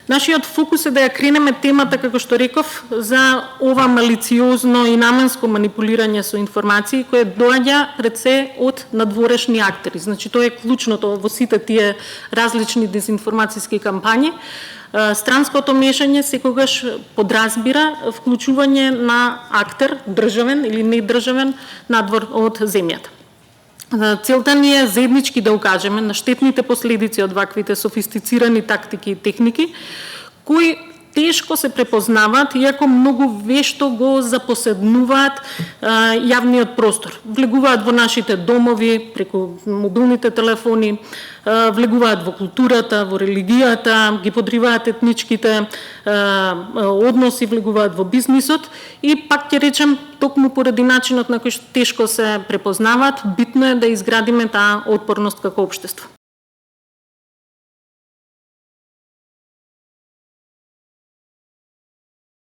Нашиот фокус е да ја кренеме темата, како што реков, за ова малициозно и наменско манипулирање со информации кое доаѓа пред се од надворешни актери. Значи, тоа е клучното во сите тие различни дезинформацијски кампањи. Странското мешање секогаш подразбира вклучување на актер, државен или недржавен, надвор од земјата. Целта ни е заеднички да укажеме на штетните последици од ваквите софистицирани тактики и техники, кои тешко се препознаваат, иако многу вешто го запоседнуваат јавниот простор. Влегуваат во нашите домови, преку мобилните телефони, влегуваат во културата, во религијата, ги подриваат етничките односи, влегуваат во бизнисот и пак ќе речем, токму поради начинот на кој што тешко се препознаваат, битно е да изградиме таа отпорност како општество.